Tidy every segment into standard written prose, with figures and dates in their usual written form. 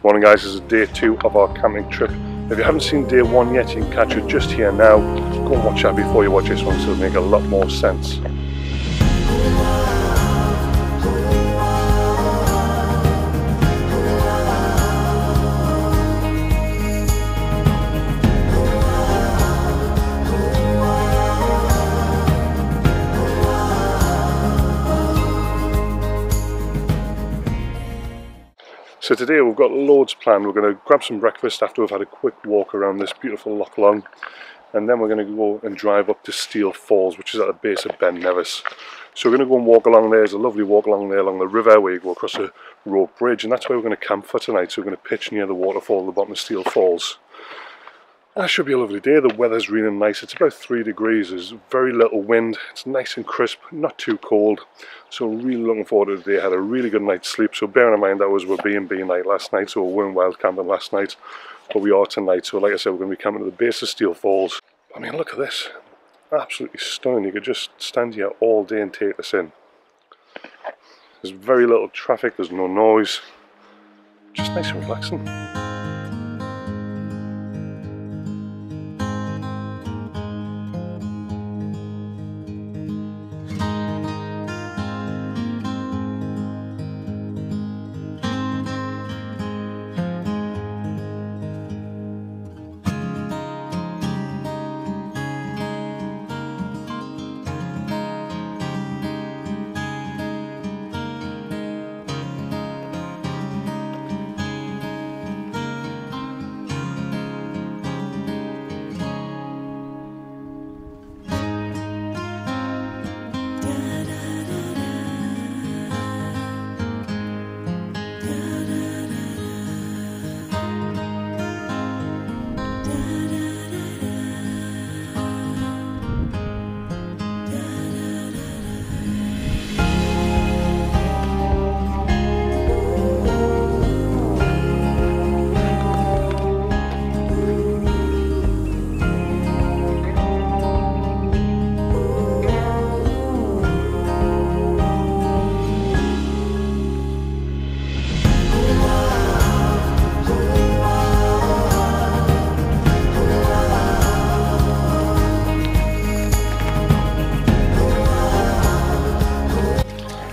Morning guys, this is day 2 of our camping trip. If you haven't seen day 1 yet, you can catch it just here now. Go and watch that before you watch this one, so it'll make a lot more sense. So today we've got loads planned. We're going to grab some breakfast after we've had a quick walk around this beautiful loch long, and then we're going to go and drive up to Steall Falls, which is at the base of Ben Nevis. So we're going to go and walk along there. There's a lovely walk along there along the river where you go across a rope bridge, and that's where we're going to camp for tonight. So we're going to pitch near the waterfall at the bottom of Steall Falls. That should be a lovely day. The weather's really nice. It's about 3 degrees. There's very little wind. It's nice and crisp, not too cold. So I'm really looking forward to the day. I had a really good night's sleep. So bearing in mind that was our B&B night last night. So we weren't wild camping last night, but we are tonight. So like I said, we're going to be camping at the base of Steall Falls. I mean, look at this. Absolutely stunning. You could just stand here all day and take this in. There's very little traffic. There's no noise. Just nice and relaxing.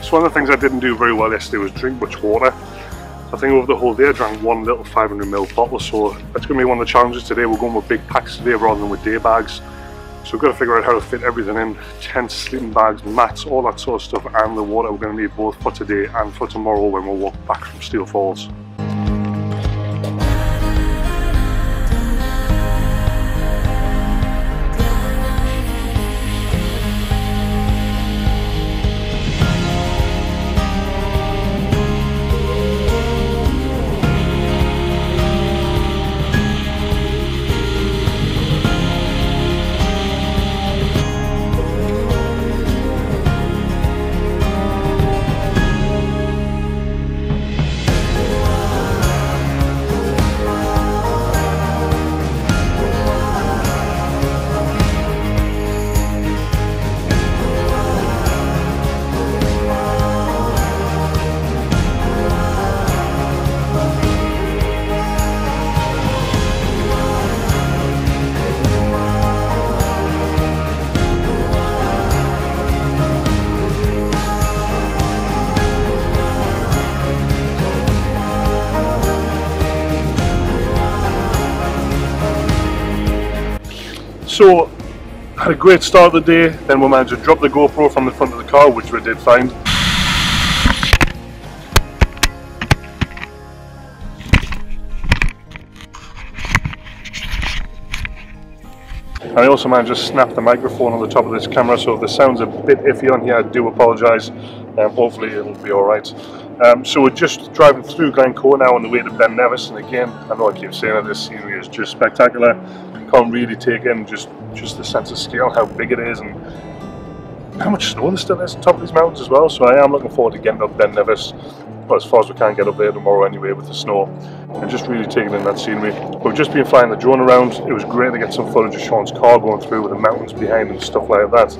So one of the things I didn't do very well yesterday was drink much water. I think over the whole day I drank one little 500ml bottle, so that's going to be one of the challenges today. We're going with big packs today rather than with day bags. So we've got to figure out how to fit everything in: tents, sleeping bags, mats, all that sort of stuff, and the water we're going to need both for today and for tomorrow when we'll walk back from Steall Falls. So, had a great start of the day, then we managed to drop the GoPro from the front of the car, which we did find. And I also managed to snap the microphone on the top of this camera, so if the sound's a bit iffy on here, I do apologise. Hopefully it'll be alright. So we're just driving through Glencoe now on the way to Ben Nevis, and again, I know I keep saying that this scenery is just spectacular. Can't really take in just the sense of scale, how big it is, and how much snow there still is on top of these mountains as well. So I am looking forward to getting up Ben Nevis, well, as far as we can get up there tomorrow anyway with the snow, and just really taking in that scenery. We've just been flying the drone around. It was great to get some footage of Sean's car going through with the mountains behind and stuff like that.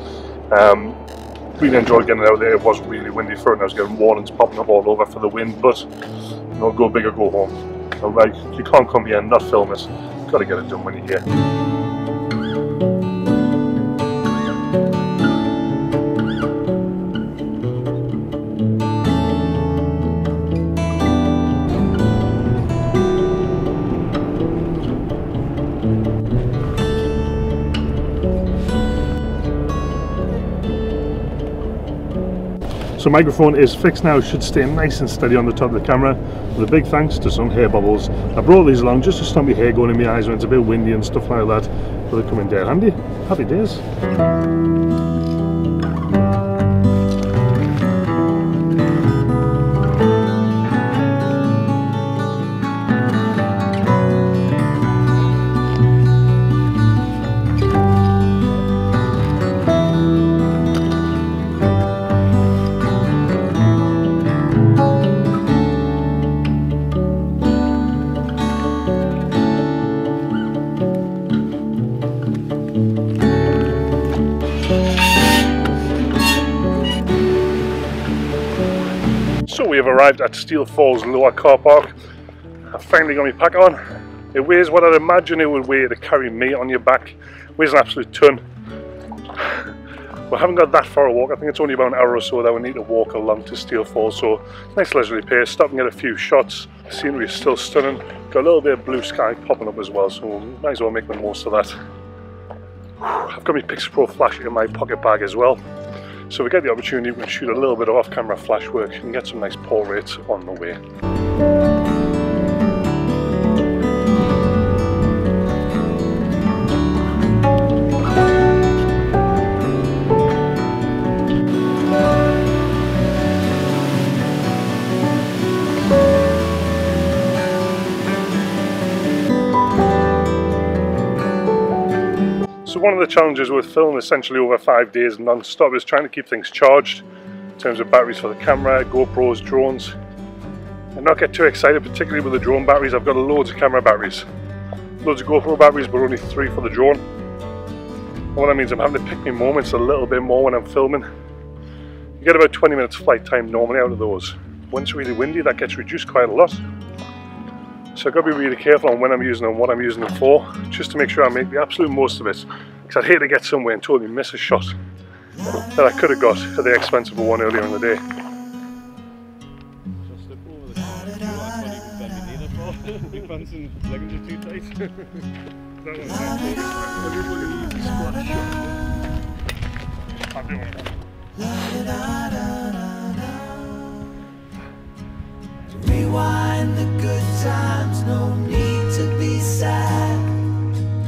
Really enjoyed getting out there. It was really windy for it, and I was getting warnings popping up all over for the wind, but you know, go big or go home. So like, you can't come here and not film it. You've got to get it done when you're here. So microphone is fixed now, should stay nice and steady on the top of the camera, with a big thanks to some hair bubbles. I brought these along just to stop my hair going in my eyes when it's a bit windy and stuff like that, but they come in dead handy. Happy days. So we have arrived at Steall Falls lower car park. I've finally got my pack on. It weighs what I'd imagine it would weigh to carry me on your back. It weighs an absolute ton. We haven't got that far a walk. I think it's only about an hour or so that we need to walk along to Steall Falls. So nice leisurely pace, stop and get a few shots. The scenery is still stunning. Got a little bit of blue sky popping up as well, so might as well make the most of that. I've got my Pixel Pro flash in my pocket bag as well. So we get the opportunity, we can shoot a little bit of off-camera flash work and get some nice portraits on the way. So one of the challenges with filming essentially over 5 days non-stop is trying to keep things charged in terms of batteries for the camera, GoPros, drones, and not get too excited, particularly with the drone batteries. I've got loads of camera batteries, loads of GoPro batteries, but only 3 for the drone. And what that means, I'm having to pick my moments a little bit more when I'm filming. You get about 20 minutes flight time normally out of those. When it's really windy, that gets reduced quite a lot. So I've got to be really careful on when I'm using them and what I'm using them for, just to make sure I make the absolute most of it. Because I'd hate to get somewhere and totally miss a shot that I could have got at the expense of one earlier in the day. Rewind the good times, no need to be sad.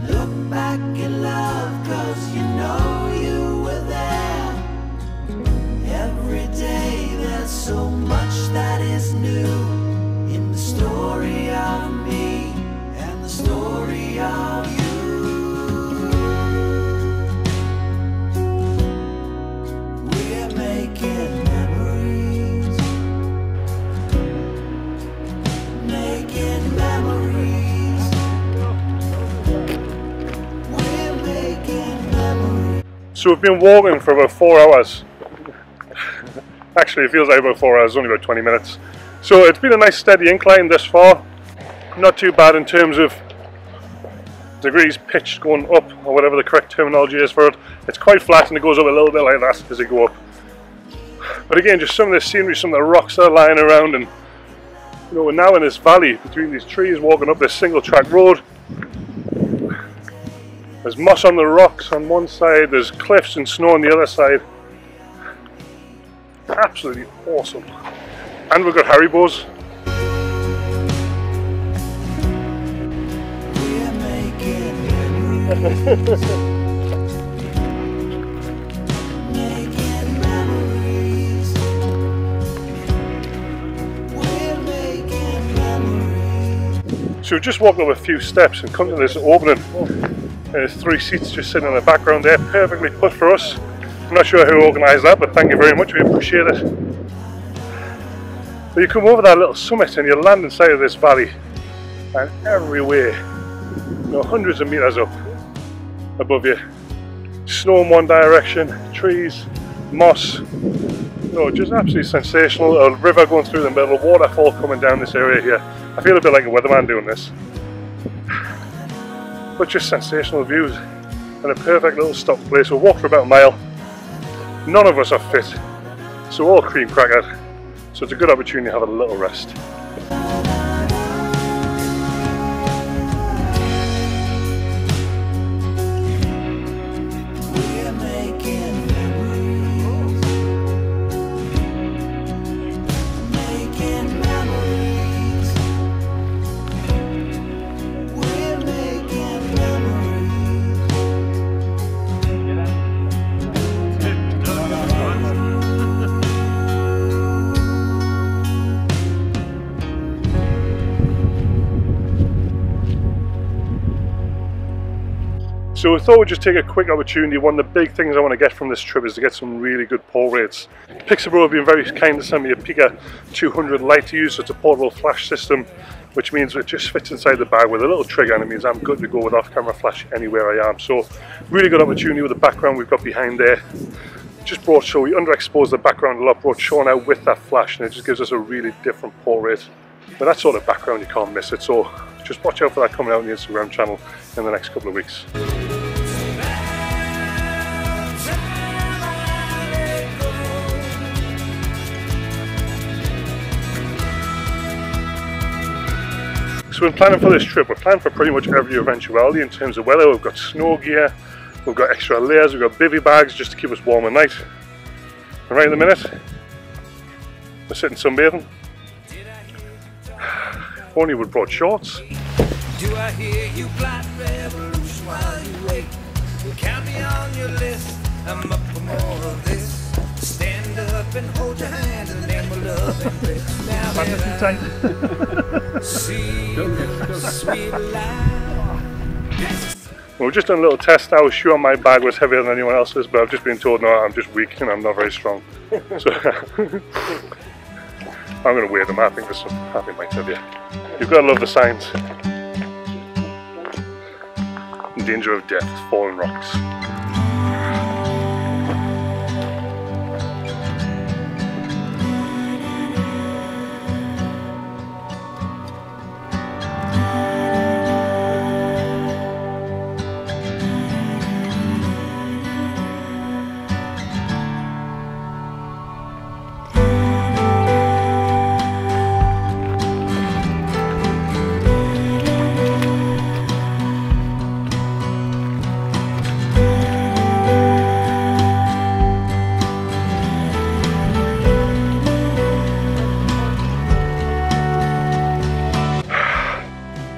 Look back in love, cause you know you were there. Every day there's so much that is new in the story of me and the story of you. We're making memories, making memories. We're making memories. So we've been walking for about 4 hours. Actually, it feels like about 4 hours, only about 20 minutes. So it's been a nice steady incline this far. Not too bad in terms of degrees pitched going up, or whatever the correct terminology is for it. It's quite flat and it goes up a little bit like that as they go up. But again, just some of the scenery, some of the rocks that are lying around, and you know, we're now in this valley between these trees, walking up this single track road. There's moss on the rocks on one side, there's cliffs and snow on the other side. Absolutely awesome. And we've got Haribos. We're making memories. Making memories. We're making memories. So we just walked up a few steps and come to this opening. There's 3 seats just sitting in the background there, perfectly put for us. I'm not sure who organised that, but thank you very much, we appreciate it. But you come over that little summit and you land inside of this valley, and everywhere, you know, hundreds of metres up above you, snow in one direction, trees, moss, No, just absolutely sensational. A river going through the middle, a waterfall coming down this area here. I feel a bit like a weatherman doing this. But just sensational views and a perfect little stop place. We'll walk for about a mile. None of us are fit, so all cream crackered. So it's a good opportunity to have a little rest. So we thought we'd just take a quick opportunity. One of the big things I want to get from this trip is to get some really good pull rates. Pixabro have been very kind to send me a Pika 200 Lite to use. So it's a portable flash system, which means it just fits inside the bag with a little trigger, and it means I'm good to go with off-camera flash anywhere I am. So really good opportunity with the background we've got behind there. Just brought, so we underexposed the background a lot, brought Sean out with that flash, and it just gives us a really different pull rate. But that sort of background, you can't miss it. So just watch out for that coming out on the Instagram channel in the next couple of weeks. So when planning for this trip, we're planning for pretty much every eventuality in terms of weather. We've got snow gear, we've got extra layers, we've got bivvy bags just to keep us warm at night. And right in the minute, we're sitting sunbathing. If only we'd brought shorts. Do I hear you plot revolution while you wait? Count me on your list, I'm up for more of this. Stand up and hold your hand and then we'll love and bliss. Now that I see the sweet life. Well, we've just done a little test. I was sure my bag was heavier than anyone else's, but I've just been told no, I'm just weak and I'm not very strong. So I'm going to weigh them. I think there's some happy might have you. You've got to love the signs. In danger of death, fallen rocks.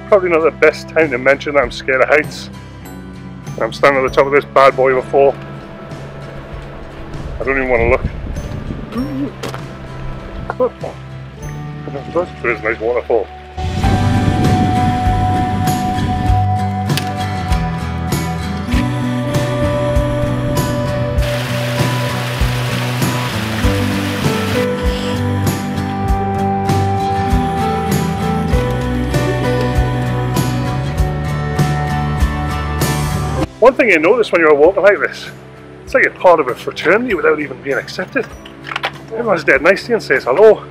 Probably not the best time to mention that I'm scared of heights. I'm standing at the top of this bad boy before. I don't even want to look. There is a nice waterfall. One thing you notice when you're walking like this, it's like you're part of a fraternity without even being accepted. Everyone's dead nice to you and says hello.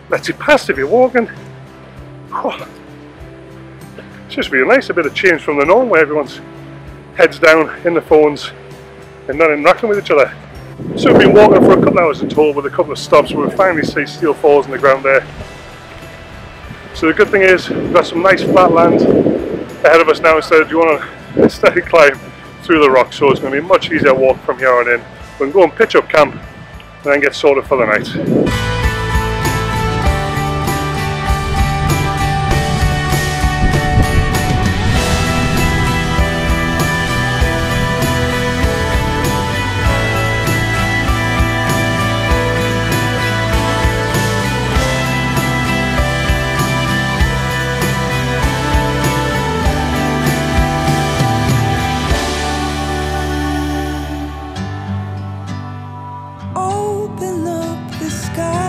Lets you pass if you're walking. Oh. It's just really nice, a bit of change from the norm where everyone's heads down in the phones and not interacting with each other. So we've been walking for a couple of hours in total with a couple of stops where we finally see Steall Falls in the ground there. So the good thing is we've got some nice flat land ahead of us now instead of doing a steady climb through the rocks, so it's going to be a much easier walk from here on in. We can go and pitch up camp and then get sorted for the night. Open up the sky.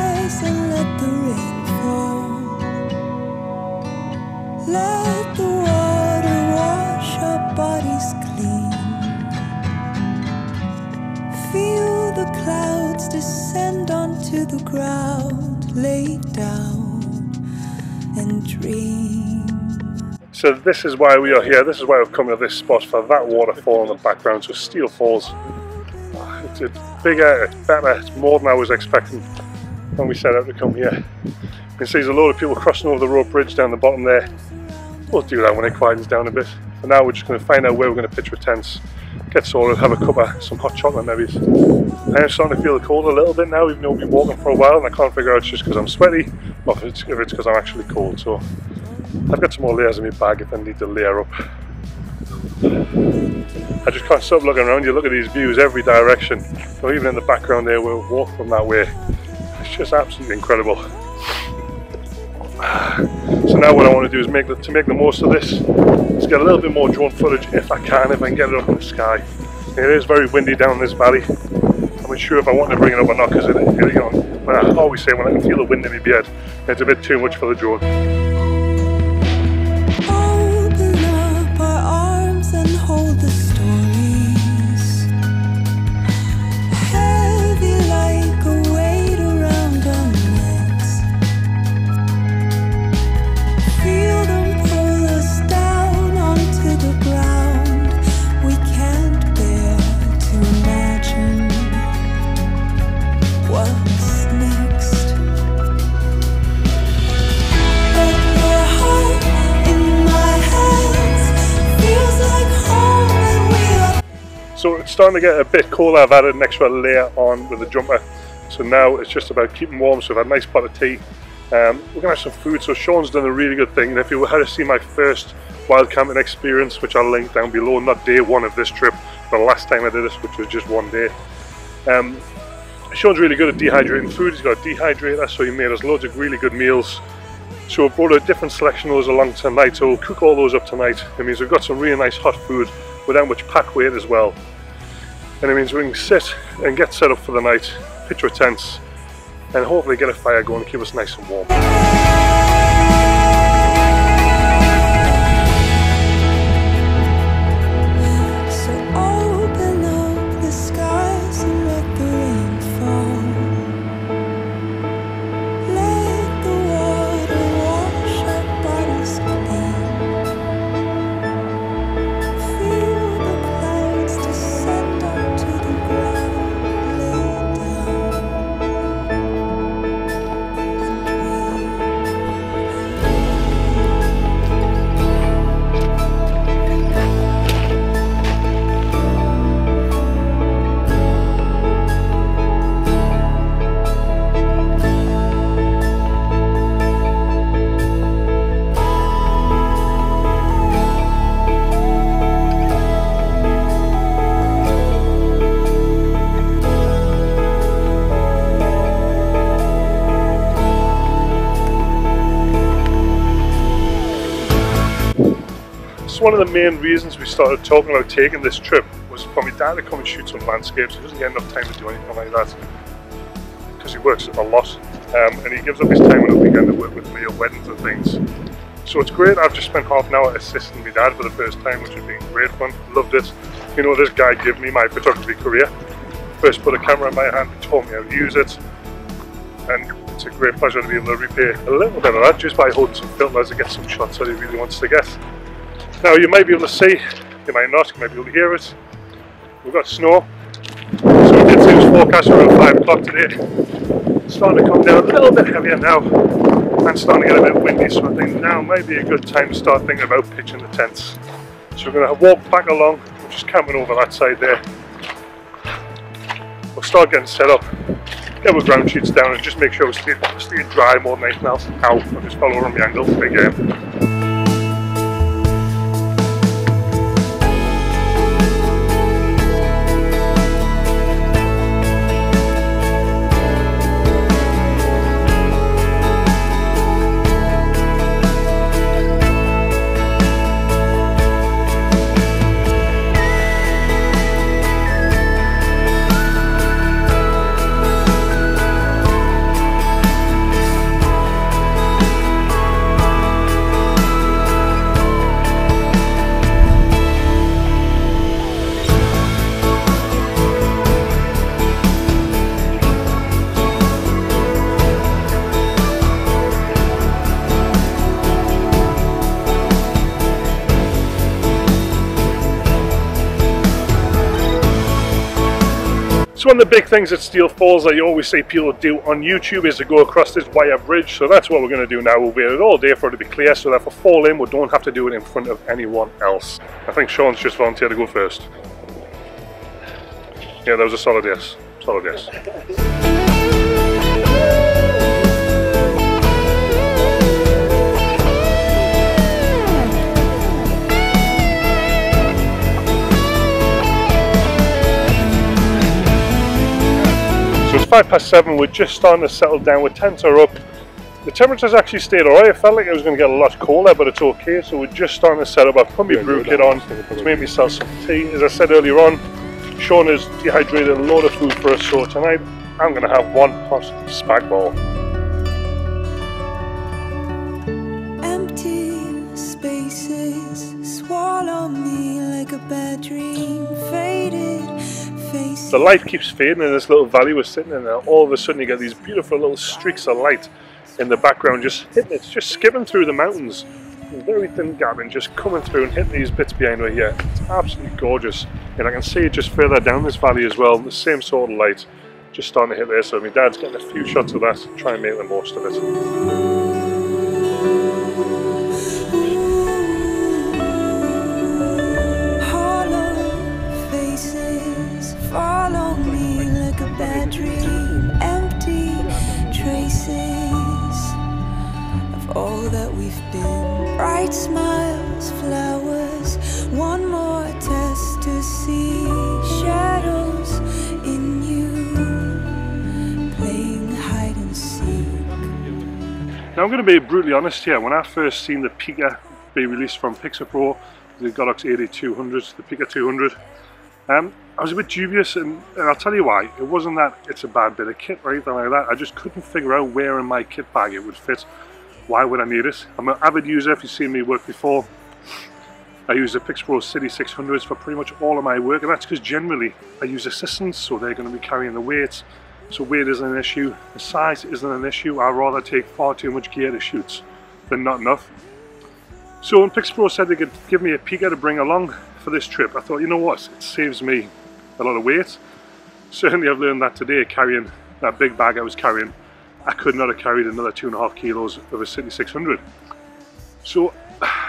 the ground, lay down and dream. So this is why we are here. This is why we've come to this spot, for that waterfall in the background. So Steall Falls. It's bigger, it's better, it's more than I was expecting when we set out to come here. You can see there's a load of people crossing over the rope bridge down the bottom there. We'll do that when it quietens down a bit. For now we're just going to find out where we're going to pitch our tents, get sorted, have a cup of some hot chocolate maybe. I am starting to feel the cold a little bit now, even though we've been walking for a while, and I can't figure out it's just because I'm sweaty or if it's because I'm actually cold. So I've got some more layers in my bag if I need to layer up. I just can't stop looking around. You look at these views every direction. So even in the background there, we'll walk from that way. It's just absolutely incredible. So now what I want to do is make the most of this. Let's get a little bit more drone footage if I can get it up in the sky. It is very windy down this valley. I'm not sure if I want to bring it up or not, because you know, I always say when I can feel the wind in my beard, it's a bit too much for the drone. Open up our arms and hold the stories, heavy like a weight around our necks. Feel them pull us down onto the ground. We can't bear to imagine what's next. But your heart in my hands feels like home, and we are. So it's starting to get a bit colder. I've added an extra layer on with the jumper. So now it's just about keeping warm. So I've had a nice pot of tea. We're going to have some food. So Sean's done a really good thing. And if you had to see my first wild camping experience, which I'll link down below, not day one of this trip, but the last time I did this, which was just one day. Sean's really good at dehydrating food. He's got a dehydrator, so he made us loads of really good meals. So we brought a different selection of those along tonight, so we'll cook all those up tonight. It means we've got some really nice hot food without much pack weight as well. And it means we can sit and get set up for the night, pitch our tents, and hopefully get a fire going and keep us nice and warm. So open up the skies and let the rain fall. Let the water wash our bodies clean. Feel the clouds descend onto the ground. Lay down and dream. So one of the main reasons we started talking about taking this trip was for my dad to come and shoot some landscapes. He doesn't get enough time to do anything like that because he works a lot, and he gives up his time on the weekend to work with me at weddings and things. So it's great. I've just spent half an hour assisting my dad for the first time, which has been great fun. Loved it. You know, this guy gave me my photography career. First put a camera in my hand, he taught me how to use it, and it's a great pleasure to be able to repay a little bit of that just by holding some filters to get some shots that he really wants to get. Now you might be able to see, you might not, you might be able to hear it. We've got snow. So we did see this forecast around 5 o'clock today. It's starting to come down a little bit heavier now and starting to get a bit windy, so I think now might be a good time to start thinking about pitching the tents. So we're going to walk back along, we're just camping over that side there. We'll start getting set up, get our ground sheets down and just make sure we're staying dry more than anything else. Ow, I just fell over on the angle, big game. So one of the big things at Steall Falls that you always see people do on YouTube is to go across this wire bridge. So that's what we're going to do now. We'll wait it all day for it to be clear so that if we fall in, we don't have to do it in front of anyone else. I think Sean's just volunteered to go first. Yeah, that was a solid yes. Solid yes. So it's 7:05, we're just starting to settle down, our tents are up. The temperature's actually stayed alright. I felt like it was going to get a lot colder, but it's okay. So we're just starting to set up. I've put my brew kit on to make myself some tea. As I said earlier on, Sean has dehydrated a load of food for us, so tonight I'm going to have one hot spag bol. Empty spaces swallow me like a bad dream, faded faces. The light keeps fading in this little valley we're sitting in, and all of a sudden you get these beautiful little streaks of light in the background just hitting it, just skipping through the mountains. Very thin gabbing just coming through and hitting these bits behind right here. It's absolutely gorgeous, and I can see it just further down this valley as well, the same sort of light just starting to hit there. So my dad's getting a few shots of that, try and make the most of it. Follow me like a bad dream, empty traces of all that we've been. Bright smiles, flowers, one more test to see. Shadows in you, playing hide and seek. Now I'm going to be brutally honest here. When I first seen the Pika be released from Pixar Pro, the Godox 8200, the Pika 200, I was a bit dubious, and I'll tell you why. It wasn't that it's a bad bit of kit or anything like that. I just couldn't figure out where in my kit bag it would fit. Why would I need it? I'm an avid user. If you've seen me work before, I use the Pixar Pro City 600s for pretty much all of my work, and that's because generally I use assistants, so they're going to be carrying the weights. So weight isn't an issue. The size isn't an issue. I'd rather take far too much gear to shoot than not enough. So when Pixar Pro said they could give me a Pika to bring along for this trip, I thought, you know what, it saves me a lot of weight. Certainly I've learned that today, carrying that big bag I was carrying. I could not have carried another 2.5 kilos of a City 600. So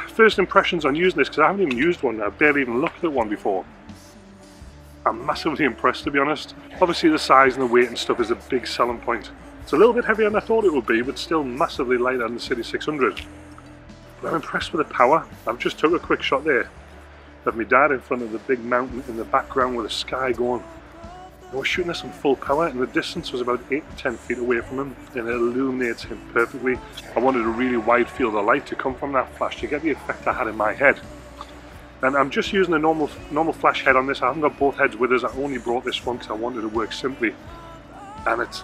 first impressions on using this, because I haven't even used one, I've barely even looked at one before. I'm massively impressed, to be honest. Obviously the size and the weight and stuff is a big selling point. It's a little bit heavier than I thought it would be, but still massively lighter than the City 600. But I'm impressed with the power. I've just took a quick shot there of my dad in front of the big mountain in the background with the sky going. I was shooting this on full power, and the distance was about 8 to 10 feet away from him, and it illuminates him perfectly. I wanted a really wide field of light to come from that flash to get the effect I had in my head. And I'm just using a normal flash head on this. I haven't got both heads with us. I only brought this one because I wanted to work simply. And it's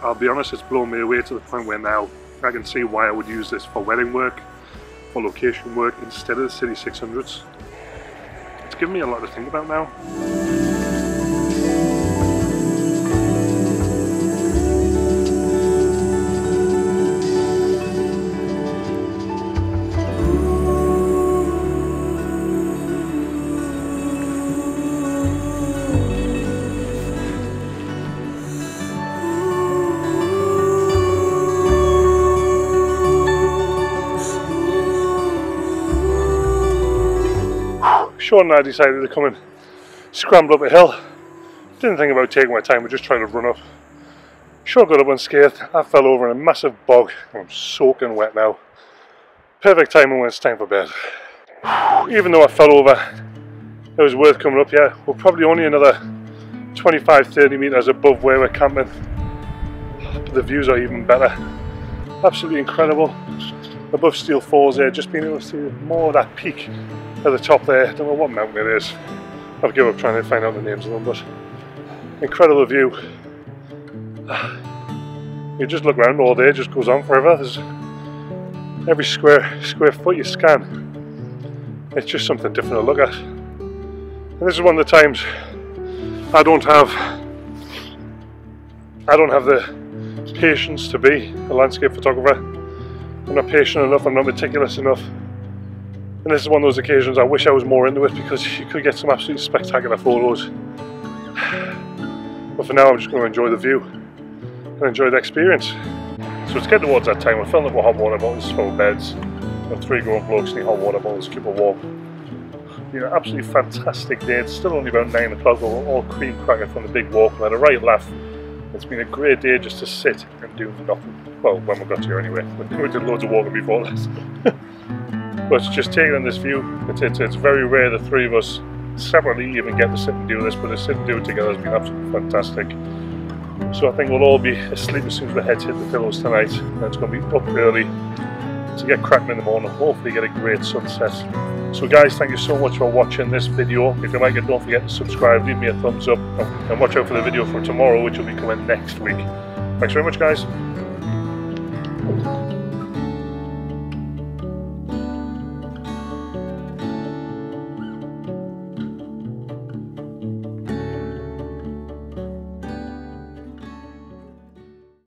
I'll be honest, it's blown me away to the point where now I can see why I would use this for wedding work, for location work, instead of the City 600s. It's given me a lot to think about now. Sean and I decided to come and scramble up a hill. Didn't think about taking my time, we just tried to run up. Sean got up unscathed. I fell over in a massive bog. I'm soaking wet now. Perfect timing when it's time for bed. Even though I fell over, it was worth coming up here. We're probably only another 25-30 meters above where we're camping. But the views are even better. Absolutely incredible. Above Steall Falls there, just being able to see more of that peak at the top there. Don't know what mountain it is. I've given up trying to find out the names of them, but incredible view. You just look around all day, it just goes on forever. There's every square foot you scan, it's just something different to look at. And this is one of the times I don't have the patience to be a landscape photographer. I'm not patient enough, I'm not meticulous enough. And this is one of those occasions I wish I was more into it, because you could get some absolutely spectacular photos. But for now I'm just going to enjoy the view and enjoy the experience. So it's getting towards that time. We're filling up with hot water bottles for beds. We've got 3 grown blokes need hot water bottles to keep it warm. You know, absolutely fantastic day. It's still only about 9 o'clock, but we're all cream cracking from the big walk. We had a right laugh. It's been a great day just to sit and do nothing. Well, when we got here anyway. We did loads of walking before this. But just taking in this view, it's very rare the 3 of us separately even get to sit and do this, but to sit and do it together has been absolutely fantastic. So I think we'll all be asleep as soon as our heads hit the pillows tonight. And it's going to be up early to get cracking in the morning, hopefully get a great sunset. So guys, thank you so much for watching this video. If you like it, don't forget to subscribe, leave me a thumbs up, and watch out for the video for tomorrow, which will be coming next week. Thanks very much, guys.